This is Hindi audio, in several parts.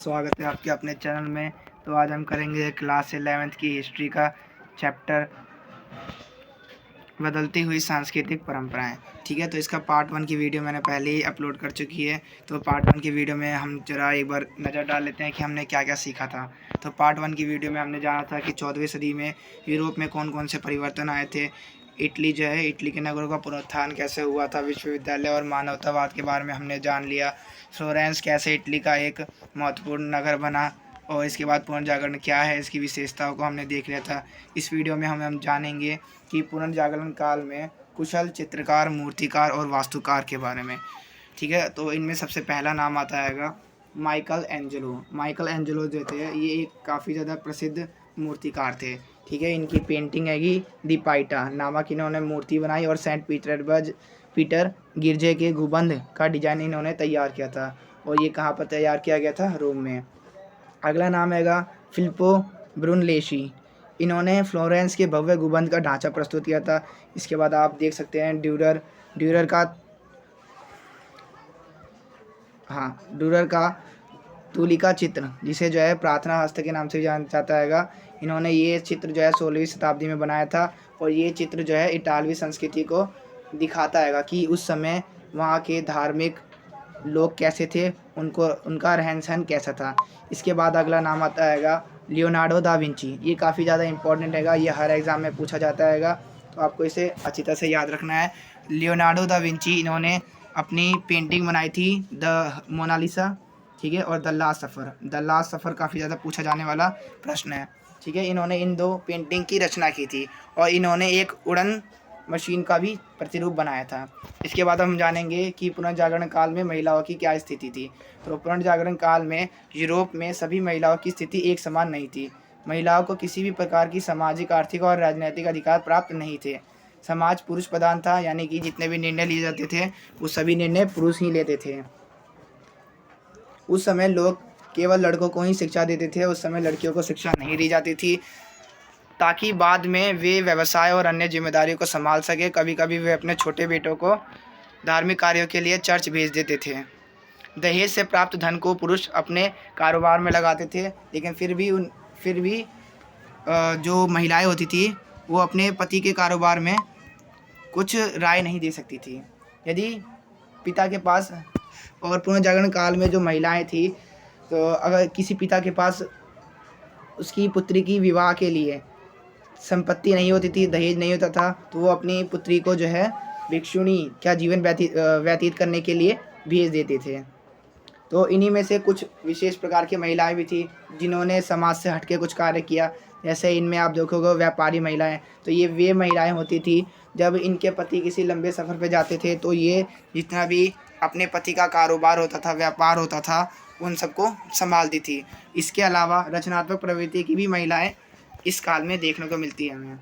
स्वागत है आपके अपने चैनल में। तो आज हम करेंगे क्लास 11th की हिस्ट्री का चैप्टर बदलती हुई सांस्कृतिक परंपराएं। ठीक है, तो इसका पार्ट 1 की वीडियो मैंने पहले ही अपलोड कर चुकी है। तो पार्ट 1 की वीडियो में हम जरा एक बार नज़र डाल लेते हैं कि हमने क्या क्या सीखा था। तो पार्ट 1 की वीडियो में हमने जाना था कि 14वीं सदी में यूरोप में कौन कौन से परिवर्तन आए थे। इटली जो है, इटली के नगरों का पुनरुत्थान कैसे हुआ था, विश्वविद्यालय और मानवतावाद के बारे में हमने जान लिया। फ्लोरेंस कैसे इटली का एक महत्वपूर्ण नगर बना, और इसके बाद पुनर्जागरण क्या है, इसकी विशेषताओं को हमने देख लिया था। इस वीडियो में हम जानेंगे कि पुनर्जागरण काल में कुशल चित्रकार, मूर्तिकार और वास्तुकार के बारे में। ठीक है, तो इनमें सबसे पहला नाम आता है माइकल एंजेलो। माइकल एंजेलो जो थे, ये एक काफ़ी ज़्यादा प्रसिद्ध मूर्तिकार थे। ठीक है, इनकी पेंटिंग हैगी दी पाइटा नामक इन्होंने मूर्ति बनाई, और सेंट पीटर गिरजे के गुंबद का डिजाइन इन्होंने तैयार किया था। और ये कहाँ पर तैयार किया गया था? रोम में। अगला नाम हैगा फिलिप्पो ब्रूनलेसी। इन्होंने फ्लोरेंस के भव्य गुंबद का ढांचा प्रस्तुत किया था। इसके बाद आप देख सकते हैं ड्यूरर का तुलिका चित्र, जिसे जो है प्रार्थना हस्त के नाम से जाना जाता हैगा। इन्होंने ये चित्र जो है 16वीं शताब्दी में बनाया था, और ये चित्र जो है इटालवी संस्कृति को दिखाता हैगा कि उस समय वहाँ के धार्मिक लोग कैसे थे, उनका रहन सहन कैसा था। इसके बाद अगला नाम आता हैगा लियोनार्डो दा विंची। ये काफ़ी ज़्यादा इंपॉर्टेंट हैगा, ये हर एग्ज़ाम में पूछा जाता हैगा, तो आपको इसे अच्छी तरह से याद रखना है। लियोनार्डो दा विंची, इन्होंने अपनी पेंटिंग बनाई थी द मोनालिसा। ठीक है, और द लास्ट सफ़र काफ़ी ज़्यादा पूछा जाने वाला प्रश्न है। ठीक है, इन्होंने इन दो पेंटिंग की रचना की थी, और इन्होंने एक उड़न मशीन का भी प्रतिरूप बनाया था। इसके बाद हम जानेंगे कि पुनर्जागरण काल में महिलाओं की क्या स्थिति थी। तो पुनर्जागरण काल में यूरोप में सभी महिलाओं की स्थिति एक समान नहीं थी। महिलाओं को किसी भी प्रकार की सामाजिक, आर्थिक और राजनीतिक अधिकार प्राप्त नहीं थे। समाज पुरुष प्रधान था, यानी कि जितने भी निर्णय लिए जाते थे वो सभी निर्णय पुरुष ही लेते थे। उस समय लोग केवल लड़कों को ही शिक्षा देते थे, उस समय लड़कियों को शिक्षा नहीं दी जाती थी, ताकि बाद में वे व्यवसाय और अन्य जिम्मेदारियों को संभाल सके। कभी कभी वे अपने छोटे बेटों को धार्मिक कार्यों के लिए चर्च भेज देते थे। दहेज से प्राप्त धन को पुरुष अपने कारोबार में लगाते थे, लेकिन फिर भी जो महिलाएं होती थी वो अपने पति के कारोबार में कुछ राय नहीं दे सकती थी। यदि पिता के पास, और पुनर्जागरण काल में जो महिलाएं थी, तो अगर किसी पिता के पास उसकी पुत्री की विवाह के लिए संपत्ति नहीं होती थी, दहेज नहीं होता था, तो वो अपनी पुत्री को जो है भिक्षुणी क्या जीवन व्यतीत करने के लिए भेज देते थे। तो इन्हीं में से कुछ विशेष प्रकार की महिलाएं भी थी जिन्होंने समाज से हटके कुछ कार्य किया। जैसे इनमें आप देखोगे व्यापारी महिलाएं, तो ये वे महिलाएं होती थी जब इनके पति किसी लंबे सफ़र पे जाते थे, तो ये जितना भी अपने पति का कारोबार होता था, व्यापार होता था, उन सबको संभालती थी। इसके अलावा रचनात्मक प्रवृत्ति की भी महिलाएं इस काल में देखने को मिलती है हमें।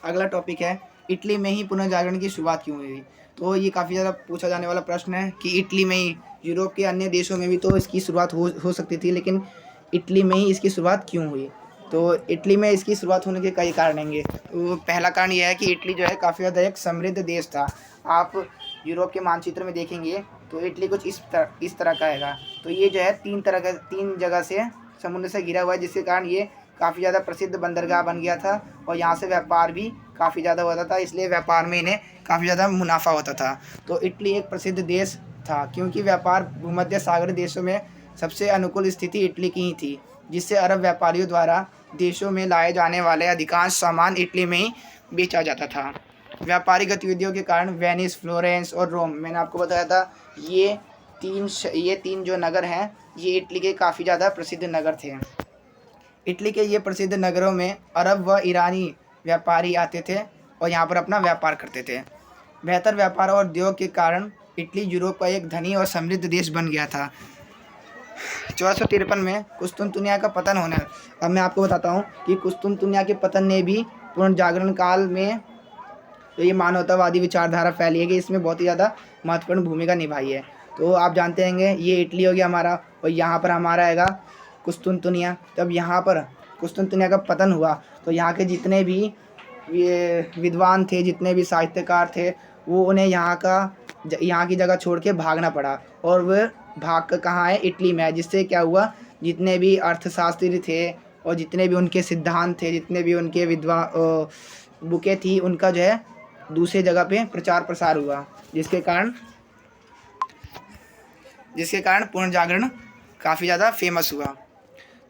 अगला टॉपिक है इटली में ही पुनर्जागरण की शुरुआत क्यों हुई। तो ये काफ़ी ज़्यादा पूछा जाने वाला प्रश्न है कि इटली में ही, यूरोप के अन्य देशों में भी तो इसकी शुरुआत हो सकती थी, लेकिन इटली में ही इसकी शुरुआत क्यों हुई। तो इटली में इसकी शुरुआत होने के कई कारण होंगे। तो पहला कारण यह है कि इटली जो है काफ़ी ज़्यादा एक समृद्ध देश था। आप यूरोप के मानचित्र में देखेंगे तो इटली कुछ इस तरह का हैगा। तो ये जो है तीन जगह से समुद्र से घिरा हुआ है, जिसके कारण ये काफ़ी ज़्यादा प्रसिद्ध बंदरगाह बन गया था, और यहाँ से व्यापार भी काफ़ी ज़्यादा होता था, इसलिए व्यापार में इन्हें काफ़ी ज़्यादा मुनाफा होता था। तो इटली एक प्रसिद्ध देश था क्योंकि व्यापार भूमध्य सागर देशों में सबसे अनुकूल स्थिति इटली की ही थी, जिससे अरब व्यापारियों द्वारा देशों में लाए जाने वाले अधिकांश सामान इटली में ही बेचा जाता था। व्यापारिक गतिविधियों के कारण वेनिस, फ्लोरेंस और रोम, मैंने आपको बताया था, ये तीन जो नगर हैं ये इटली के काफ़ी ज़्यादा प्रसिद्ध नगर थे। इटली के ये प्रसिद्ध नगरों में अरब व ईरानी व्यापारी आते थे और यहाँ पर अपना व्यापार करते थे। बेहतर व्यापार और उद्योग के कारण इटली यूरोप का एक धनी और समृद्ध देश बन गया था। 1453 में कुस्तुनतुनिया का पतन होना। अब मैं आपको बताता हूँ कि कुस्तुनतुनिया के पतन ने भी पुनर्जागरण काल में तो ये मानवतावादी विचारधारा फैली है कि इसमें बहुत ही ज़्यादा महत्वपूर्ण भूमिका निभाई है। तो आप जानते होंगे ये इटली हो गया हमारा, और यहाँ पर हमारा आएगा कुस्तुनतुनिया। जब यहाँ पर कुस्तुनतुनिया का पतन हुआ तो यहाँ के जितने भी विद्वान थे, जितने भी साहित्यकार थे, वो उन्हें यहाँ की जगह छोड़ के भागना पड़ा, और वह भाग कर कहाँ है? इटली में है। जिससे क्या हुआ, जितने भी अर्थशास्त्री थे और जितने भी उनके सिद्धांत थे, जितने भी उनके बुकें थी, उनका जो है दूसरे जगह पे प्रचार प्रसार हुआ, जिसके कारण पुनर्जागरण काफ़ी ज़्यादा फेमस हुआ।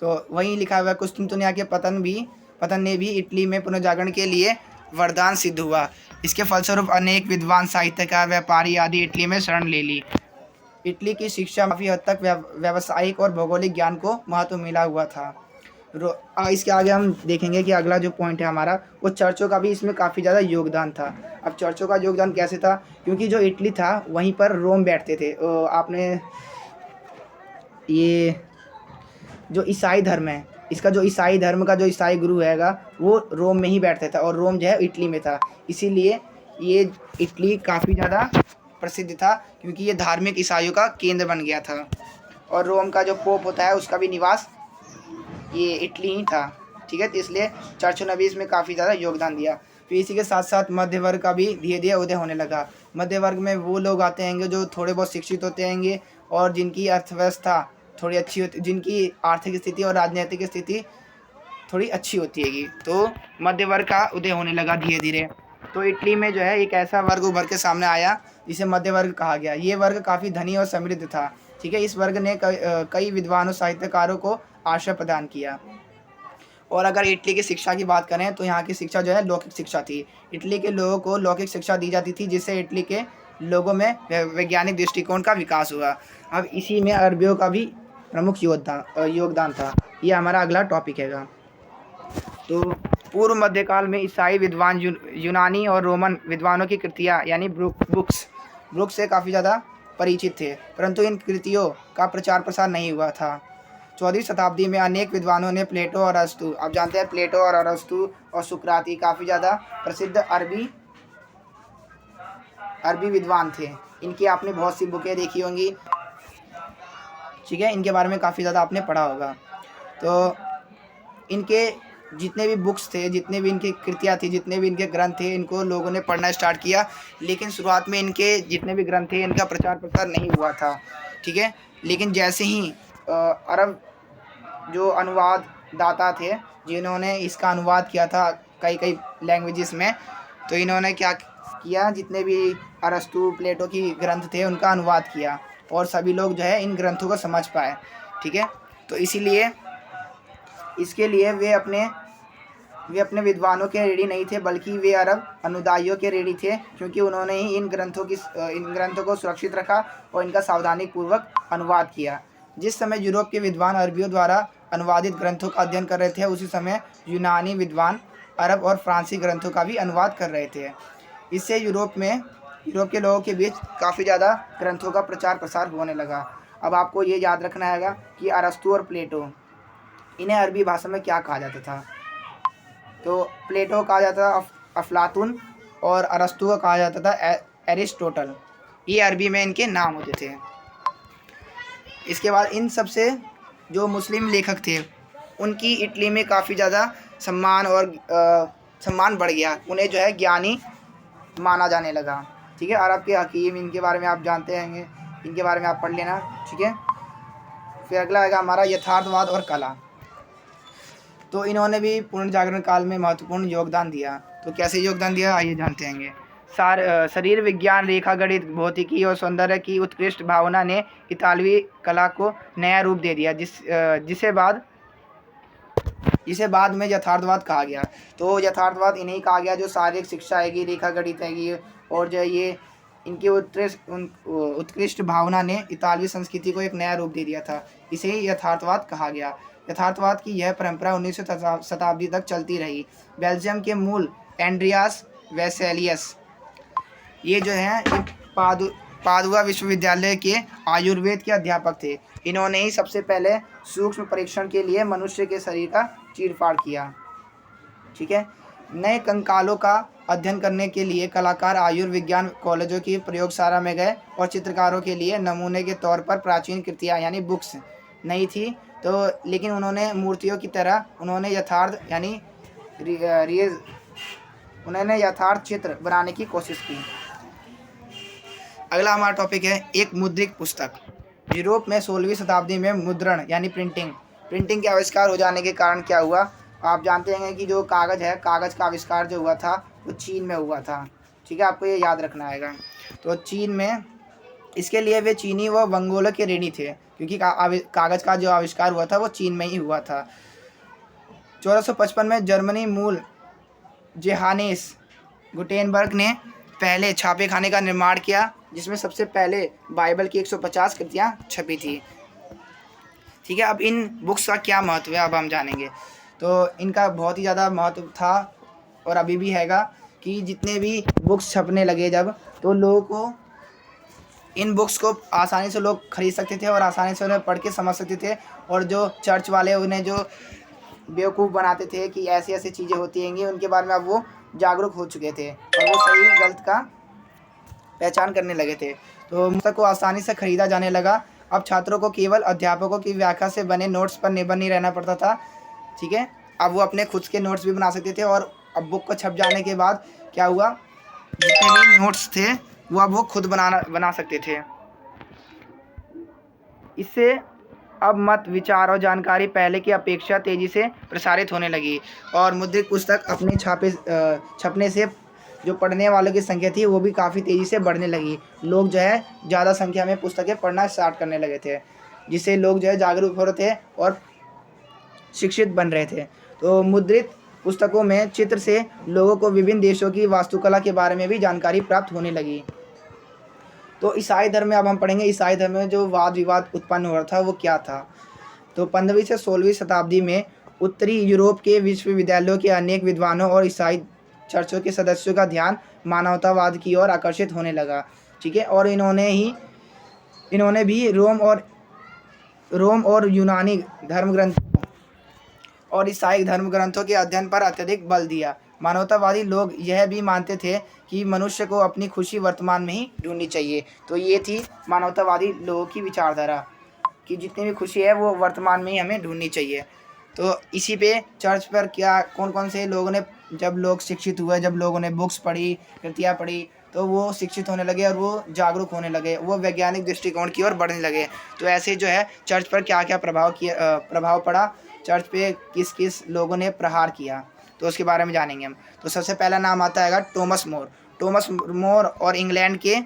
तो वहीं लिखा हुआ है कुस्तुनतुनिया के पतन ने भी इटली में पुनर्जागरण के लिए वरदान सिद्ध हुआ। इसके फलस्वरूप अनेक विद्वान, साहित्यकार, व्यापारी आदि इटली में शरण ले ली। इटली की शिक्षा काफ़ी हद तक व्यावसायिक और भौगोलिक ज्ञान को महत्व मिला हुआ था। इसके आगे हम देखेंगे कि अगला जो पॉइंट है हमारा, वो चर्चों का भी इसमें काफ़ी ज़्यादा योगदान था। अब चर्चों का योगदान कैसे था, क्योंकि जो इटली था वहीं पर रोम बैठते थे। आपने ये जो ईसाई धर्म है, इसका जो ईसाई धर्म का जो ईसाई गुरु हैगा, वो रोम में ही बैठता था और रोम जो है इटली में था। इसीलिए ये इटली काफ़ी ज़्यादा प्रसिद्ध था, क्योंकि ये धार्मिक ईसाइयों का केंद्र बन गया था। और रोम का जो पोप होता है उसका भी निवास ये इटली ही था। ठीक है, तो इसलिए चर्चों ने भी इसमें काफ़ी ज़्यादा योगदान दिया। फिर इसी के साथ साथ मध्य वर्ग का भी धीरे धीरे उदय होने लगा। मध्य वर्ग में वो लोग आते हैंगे जो थोड़े बहुत शिक्षित होते हैंगे और जिनकी अर्थव्यवस्था थोड़ी अच्छी होती, जिनकी आर्थिक स्थिति और राजनीतिक स्थिति थोड़ी अच्छी होती हैगी, तो मध्य वर्ग का उदय होने लगा धीरे धीरे। तो इटली में जो है एक ऐसा वर्ग उभर के सामने आया जिसे मध्य वर्ग कहा गया। ये वर्ग काफ़ी धनी और समृद्ध था। ठीक है, इस वर्ग ने कई विद्वानों, साहित्यकारों को आश्रय प्रदान किया। और अगर इटली की शिक्षा की बात करें तो यहाँ की शिक्षा जो है लौकिक शिक्षा थी। इटली के लोगों को लौकिक शिक्षा दी जाती थी, जिससे इटली के लोगों में वैज्ञानिक दृष्टिकोण का विकास हुआ। अब इसी में अरबियों का भी प्रमुख योगदान था। ये हमारा अगला टॉपिक हैगा। तो पूर्व मध्यकाल में ईसाई विद्वान यूनानी और रोमन विद्वानों की कृतियाँ यानी बुक्स से काफ़ी ज़्यादा परिचित थे, परंतु इन कृतियों का प्रचार प्रसार नहीं हुआ था। 14वीं शताब्दी में अनेक विद्वानों ने प्लेटो और अरस्तु, आप जानते हैं प्लेटो और अरस्तु और सुकराती काफ़ी ज़्यादा प्रसिद्ध अरबी विद्वान थे। इनकी आपने बहुत सी बुकें देखी होंगी। ठीक है, इनके बारे में काफ़ी ज़्यादा आपने पढ़ा होगा। तो इनके जितने भी बुक्स थे, जितने भी इनकी कृतियाँ थी, जितने भी इनके ग्रंथ थे, इनको लोगों ने पढ़ना स्टार्ट किया। लेकिन शुरुआत में इनके जितने भी ग्रंथ थे, इनका प्रचार प्रसार नहीं हुआ था। ठीक है, लेकिन जैसे ही अरब जो अनुवाद दाता थे, जिन्होंने इसका अनुवाद किया था कई लैंग्वेजेस में, तो इन्होंने क्या किया, जितने भी अरस्तु, प्लेटो की ग्रंथ थे उनका अनुवाद किया और सभी लोग जो है इन ग्रंथों को समझ पाए। ठीक है, तो इसीलिए इसके लिए वे अपने विद्वानों के रेडी नहीं थे, बल्कि वे अरब अनुदाइयों के रेडी थे, क्योंकि उन्होंने ही इन ग्रंथों को सुरक्षित रखा और इनका सावधानीपूर्वक अनुवाद किया। जिस समय यूरोप के विद्वान अरबियों द्वारा अनुवादित ग्रंथों का अध्ययन कर रहे थे, उसी समय यूनानी विद्वान अरब और फ्रांसी ग्रंथों का भी अनुवाद कर रहे थे। इससे यूरोप के लोगों के बीच काफ़ी ज़्यादा ग्रंथों का प्रचार प्रसार होने लगा। अब आपको ये याद रखना हैगा कि अरस्तु और प्लेटो, इन्हें अरबी भाषा में क्या कहा जाता था। तो प्लेटो कहा जाता था अफलातून और अरस्तु को कहा जाता था एरिस्टोटल। ये अरबी में इनके नाम होते थे। इसके बाद इन सब से जो मुस्लिम लेखक थे, उनकी इटली में काफ़ी ज़्यादा सम्मान बढ़ गया। उन्हें जो है ज्ञानी माना जाने लगा। ठीक है, अरब के हकीम, इनके बारे में आप जानते होंगे, इनके बारे में आप पढ़ लेना। ठीक है, फिर अगला आएगा हमारा यथार्थवाद और कला। तो इन्होंने भी पुनर्जागरण काल में महत्वपूर्ण योगदान दिया। तो कैसे योगदान दिया, आइए जानते हैं। शरीर विज्ञान, रेखा गणित, भौतिकी और सौंदर्य की उत्कृष्ट भावना ने इतालवी कला को नया रूप दे दिया, जिसे बाद में यथार्थवाद कहा गया। तो यथार्थवाद इन्हें कहा गया जो शारीरिक शिक्षा हैगी, रेखा गणित हैगी, और जो ये इनकी उत्कृष्ट भावना ने इतालवी संस्कृति को एक नया रूप दे दिया था। इसे ही यथार्थवाद कहा गया। यथार्थवाद की यह परंपरा 19वीं शताब्दी तक चलती रही। बेल्जियम के मूल एंड्रियास वेसेलियस, ये जो हैं पादुआ विश्वविद्यालय के आयुर्वेद के अध्यापक थे। इन्होंने ही सबसे पहले सूक्ष्म परीक्षण के लिए मनुष्य के शरीर का चीरफाड़ किया। ठीक है, नए कंकालों का अध्ययन करने के लिए कलाकार आयुर्विज्ञान कॉलेजों की प्रयोगशाला में गए और चित्रकारों के लिए नमूने के तौर पर प्राचीन कृतियाँ यानी बुक्स नहीं थी, तो लेकिन उन्होंने मूर्तियों की तरह उन्होंने यथार्थ चित्र बनाने की कोशिश की। अगला हमारा टॉपिक है एक मुद्रित पुस्तक। यूरोप में 16वीं शताब्दी में मुद्रण यानी प्रिंटिंग प्रिंटिंग के आविष्कार हो जाने के कारण क्या हुआ, आप जानते हैं कि जो कागज़ है, कागज़ का आविष्कार जो हुआ था वो चीन में हुआ था। ठीक है, आपको ये याद रखना आएगा। तो चीन में, इसके लिए वे चीनी व मंगोलों के ऋणी थे, क्योंकि कागज़ का जो आविष्कार हुआ था वो चीन में ही हुआ था। 1455 में जर्मनी मूल जोहानेस गुटेनबर्ग ने पहले छापे खाने का निर्माण किया, जिसमें सबसे पहले बाइबल की 150 कृतियाँ छपी थी। ठीक है, अब इन बुक्स का क्या महत्व है अब हम जानेंगे। तो इनका बहुत ही ज़्यादा महत्व था और अभी भी हैगा कि जितने भी बुक्स छपने लगे जब, तो लोगों को इन बुक्स को आसानी से लोग खरीद सकते थे और आसानी से उन्हें पढ़ के समझ सकते थे। और जो चर्च वाले उन्हें जो बेवकूफ़ बनाते थे कि ऐसी ऐसी चीज़ें होती हैंगी, उनके बारे में अब वो जागरूक हो चुके थे और वो सही गलत का पहचान करने लगे थे। तो पुस्तक को आसानी से ख़रीदा जाने लगा। अब छात्रों को केवल अध्यापकों की व्याख्या से बने नोट्स पर निर्भर नहीं रहना पड़ता था। ठीक है, अब वो अपने खुद के नोट्स भी बना सकते थे। और अब बुक को छप जाने के बाद क्या हुआ, जितने भी नोट्स थे वो अब वो खुद बना सकते थे। इससे अब मत, विचार और जानकारी पहले की अपेक्षा तेज़ी से प्रसारित होने लगी और मुद्रित पुस्तक अपने छपने से जो पढ़ने वालों की संख्या थी वो भी काफ़ी तेज़ी से बढ़ने लगी। लोग जो है ज़्यादा संख्या में पुस्तकें पढ़ना स्टार्ट करने लगे थे, जिससे लोग जो है जागरूक हो रहे थे और शिक्षित बन रहे थे। तो मुद्रित पुस्तकों में चित्र से लोगों को विभिन्न देशों की वास्तुकला के बारे में भी जानकारी प्राप्त होने लगी। तो ईसाई धर्म में अब हम पढ़ेंगे, ईसाई धर्म में जो वाद विवाद उत्पन्न हो रहा था वो क्या था। तो 15वीं से 16वीं शताब्दी में उत्तरी यूरोप के विश्वविद्यालयों के अनेक विद्वानों और ईसाई चर्चों के सदस्यों का ध्यान मानवतावाद की ओर आकर्षित होने लगा। ठीक है, और इन्होंने भी रोम और यूनानी धर्म ग्रंथों और ईसाई धर्म ग्रंथों के अध्ययन पर अत्यधिक बल दिया। मानवतावादी लोग यह भी मानते थे कि मनुष्य को अपनी खुशी वर्तमान में ही ढूंढनी चाहिए। तो ये थी मानवतावादी लोगों की विचारधारा कि जितनी भी खुशी है वो वर्तमान में ही हमें ढूंढनी चाहिए। तो इसी पे चर्च पर क्या कौन कौन से लोगों ने, जब लोग शिक्षित हुए, जब लोगों ने बुक्स पढ़ी, कृतियाँ पढ़ी, तो वो शिक्षित होने लगे और वो जागरूक होने लगे, वो वैज्ञानिक दृष्टिकोण की ओर बढ़ने लगे। तो ऐसे जो है चर्च पर क्या क्या प्रभाव पड़ा, चर्च पे किस किस लोगों ने प्रहार किया, तो उसके बारे में जानेंगे हम। तो सबसे पहला नाम आता है टॉमस मोर और इंग्लैंड के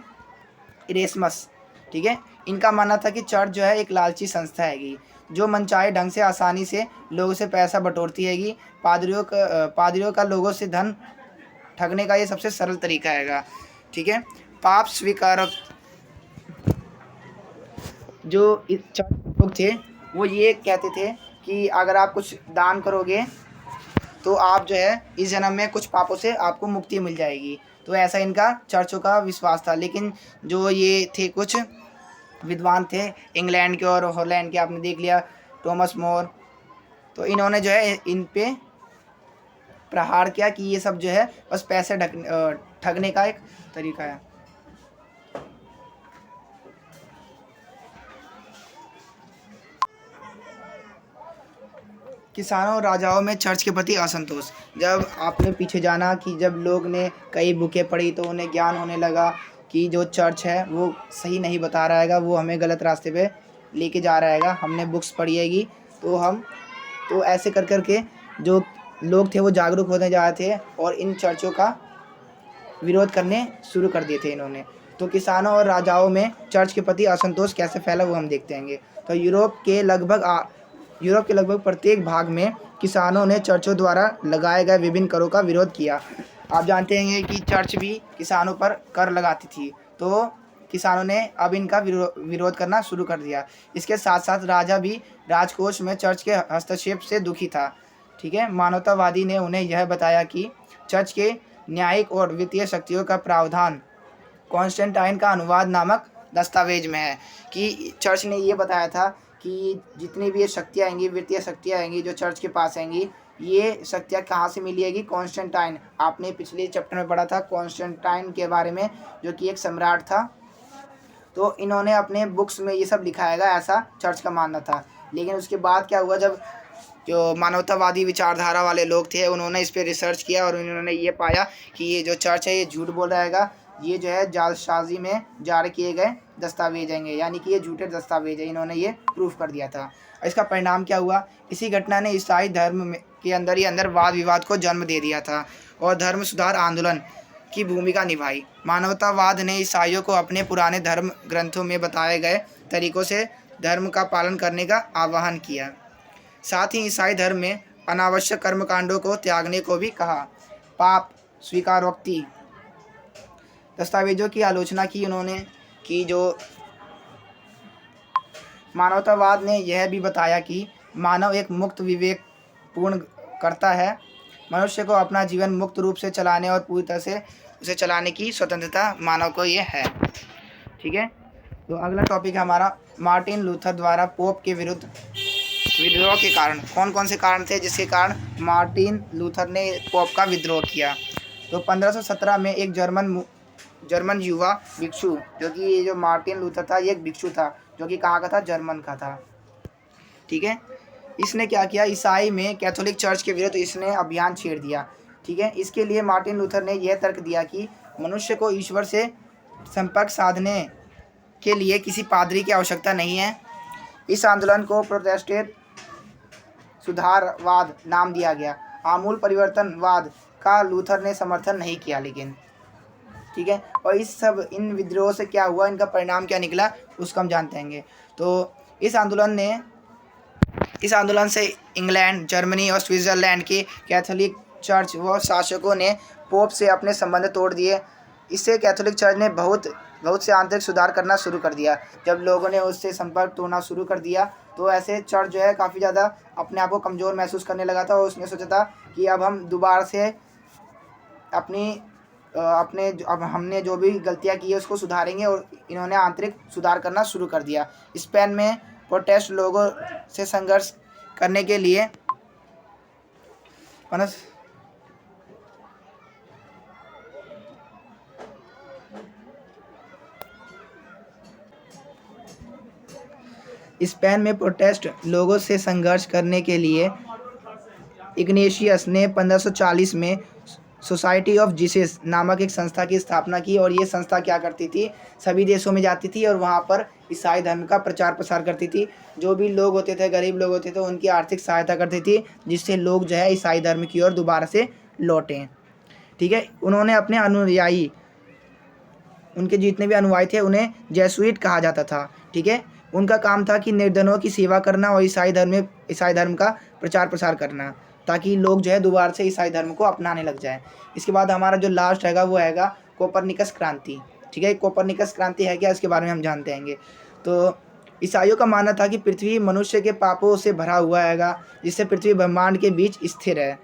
इरेस्मस। ठीक है, इनका मानना था कि चर्च जो है एक लालची संस्था हैगी जो मनचाहे ढंग से आसानी से लोगों से पैसा बटोरती हैगी। पादरियों का लोगों से धन ठगने का ये सबसे सरल तरीका हैगा। ठीक है, पाप स्वीकारक जो चर्च लोग थे वो ये कहते थे कि अगर आप कुछ दान करोगे तो आप जो है इस जन्म में कुछ पापों से आपको मुक्ति मिल जाएगी। तो ऐसा इनका चर्चों का विश्वास था। लेकिन जो ये थे कुछ विद्वान थे इंग्लैंड के और हॉलैंड के, आपने देख लिया टॉमस मोर, तो इन्होंने जो है इन पे प्रहार किया कि ये सब जो है बस पैसे ठगने का एक तरीका है। किसानों और राजाओं में चर्च के प्रति असंतोष। जब आपने पीछे जाना कि जब लोग ने कई बुकें पढ़ी तो उन्हें ज्ञान होने लगा कि जो चर्च है वो सही नहीं बता रहा हैगा, वो हमें गलत रास्ते पे लेके जा रहा हैगा। हमने बुक्स पढ़ी हैगी तो ऐसे कर कर के जो लोग थे वो जागरूक होने जा रहे थे और इन चर्चों का विरोध करने शुरू कर दिए थे इन्होंने। तो किसानों और राजाओं में चर्च के प्रति असंतोष कैसे फैला वो हम देखते हैं। तो यूरोप के लगभग प्रत्येक भाग में किसानों ने चर्चों द्वारा लगाए गए विभिन्न करों का विरोध किया। आप जानते हैं कि चर्च भी किसानों पर कर लगाती थी, तो किसानों ने अब इनका विरोध करना शुरू कर दिया। इसके साथ साथ राजा भी राजकोष में चर्च के हस्तक्षेप से दुखी था। ठीक है, मानवतावादी ने उन्हें यह बताया कि चर्च के न्यायिक और वित्तीय शक्तियों का प्रावधान कॉन्स्टेंटाइन का अनुवाद नामक दस्तावेज में है। कि चर्च ने ये बताया था कि जितनी भी ये शक्तियाँ आएंगी, वित्तीय शक्तियाँ आएंगी जो चर्च के पास आएंगी, ये शक्तियाँ कहाँ से मिलेगी? कॉन्स्टेंटाइन, आपने पिछले चैप्टर में पढ़ा था कॉन्स्टेंटाइन के बारे में, जो कि एक सम्राट था। तो इन्होंने अपने बुक्स में ये सब लिखाएगा, ऐसा चर्च का मानना था। लेकिन उसके बाद क्या हुआ, जब जो मानवतावादी विचारधारा वाले लोग थे उन्होंने इस पर रिसर्च किया और उन्होंने ये पाया कि ये जो चर्च है ये झूठ बोल रहा हैगा ये जो है जालसाजी में जारी किए गए दस्तावेज हैं, यानी कि ये झूठे दस्तावेज हैं, इन्होंने ये प्रूफ कर दिया था। इसका परिणाम क्या हुआ? इसी घटना ने ईसाई धर्म के अंदर ही अंदर वाद विवाद को जन्म दे दिया था और धर्म सुधार आंदोलन की भूमिका निभाई। मानवतावाद ने ईसाइयों को अपने पुराने धर्म ग्रंथों में बताए गए तरीकों से धर्म का पालन करने का आह्वान किया। साथ ही ईसाई धर्म में अनावश्यक कर्मकांडों को त्यागने को भी कहा। पाप स्वीकारोक्ति दस्तावेजों की आलोचना की उन्होंने कि जो मानवतावाद ने यह भी बताया कि मानव एक मुक्त विवेक पूर्ण करता है। मनुष्य को अपना जीवन मुक्त रूप से चलाने और पूरी तरह से उसे चलाने की स्वतंत्रता मानव को ये है। ठीक है, तो अगला टॉपिक है हमारा मार्टिन लूथर द्वारा पोप के विरुद्ध विद्रोह के कारण। कौन कौन से कारण थे जिसके कारण मार्टिन लूथर ने पोप का विद्रोह किया? तो 1517 में एक जर्मन युवा भिक्षु, जो कि ये जो मार्टिन लूथर था ये एक भिक्षु था जो कि कहाँ का था? जर्मन का था। ठीक है, इसने क्या किया? ईसाई में कैथोलिक चर्च के विरुद्ध इसने अभियान छेड़ दिया। ठीक है, इसके लिए मार्टिन लूथर ने यह तर्क दिया कि मनुष्य को ईश्वर से संपर्क साधने के लिए किसी पादरी की आवश्यकता नहीं है। इस आंदोलन को प्रोटेस्टेंट सुधारवाद नाम दिया गया। आमूल परिवर्तनवाद का लूथर ने समर्थन नहीं किया लेकिन। ठीक है, और इन विद्रोह से क्या हुआ, इनका परिणाम क्या निकला उसको हम जानते हैं। तो इस आंदोलन से इंग्लैंड, जर्मनी और स्विट्ज़रलैंड की कैथोलिक चर्च व शासकों ने पोप से अपने संबंध तोड़ दिए। इससे कैथोलिक चर्च ने बहुत से आंतरिक सुधार करना शुरू कर दिया। जब लोगों ने उससे संपर्क तोड़ना शुरू कर दिया तो ऐसे चर्च जो है काफ़ी ज़्यादा अपने आप को कमज़ोर महसूस करने लगा था और उसने सोचा था कि अब हम दोबारा से अब हमने जो भी गलतियां की है उसको सुधारेंगे, और इन्होंने आंतरिक सुधार करना शुरू कर दिया। स्पेन में प्रोटेस्ट लोगों से संघर्ष करने के लिए इग्नेशियस ने 1540 में सोसाइटी ऑफ जीसस नामक एक संस्था की स्थापना की, और ये संस्था क्या करती थी? सभी देशों में जाती थी और वहाँ पर ईसाई धर्म का प्रचार प्रसार करती थी। जो भी लोग होते थे, गरीब लोग होते थे, उनकी आर्थिक सहायता करती थी, जिससे लोग जो है ईसाई धर्म की ओर दोबारा से लौटें। ठीक है, उन्होंने अपने अनुयायी, उनके जितने भी अनुयायी थे उन्हें जेसुइट कहा जाता था। ठीक है, उनका काम था कि निर्धनों की सेवा करना और ईसाई धर्म का प्रचार प्रसार करना, ताकि लोग जो है दोबारा से ईसाई धर्म को अपनाने लग जाए। इसके बाद हमारा जो लास्ट हैगा वो हैगा कोपरनिकस क्रांति। ठीक है, कोपरनिकस क्रांति है क्या, इसके बारे में हम जानते हैं। तो ईसाइयों का मानना था कि पृथ्वी मनुष्य के पापों से भरा हुआ हैगा, जिससे पृथ्वी ब्रह्मांड के बीच स्थिर है।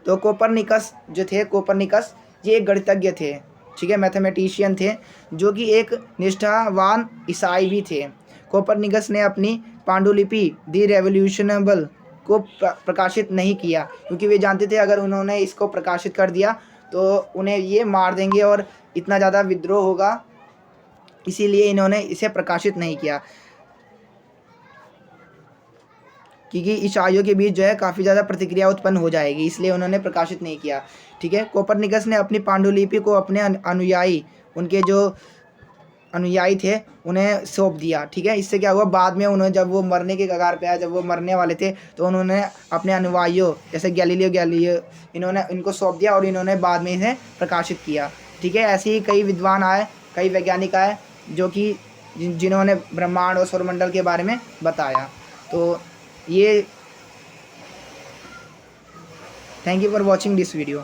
तो कोपरनिकस जो थे, कोपरनिकस ये एक गणितज्ञ थे। ठीक है, मैथमेटिशियन थे, जो कि एक निष्ठावान ईसाई भी थे। कोपरनिकस ने अपनी पांडुलिपि दी रेवोल्यूशनेबल को प्रकाशित नहीं किया, क्योंकि वे जानते थे अगर उन्होंने इसको प्रकाशित कर दिया तो उन्हें ये मार देंगे और इतना ज़्यादा विद्रोह होगा, इसीलिए इन्होंने इसे प्रकाशित नहीं किया, क्योंकि ईसाइयों के बीच जो है काफ़ी ज़्यादा प्रतिक्रिया उत्पन्न हो जाएगी, इसलिए उन्होंने प्रकाशित नहीं किया। ठीक है, कोपरनिकस ने अपनी पांडुलिपि को अपने अनुयायी, उनके जो अनुयायी थे उन्हें सौंप दिया। ठीक है, इससे क्या हुआ, बाद में उन्होंने जब वो मरने के कगार पे आया, जब वो मरने वाले थे, तो उन्होंने अपने अनुयायियों जैसे गैलीलियो इनको सौंप दिया और इन्होंने बाद में इन्हें प्रकाशित किया। ठीक है, ऐसे ही कई विद्वान आए, कई वैज्ञानिक आए जो कि जिन्होंने ब्रह्मांड और सौरमंडल के बारे में बताया। तो ये thank you for watching this video.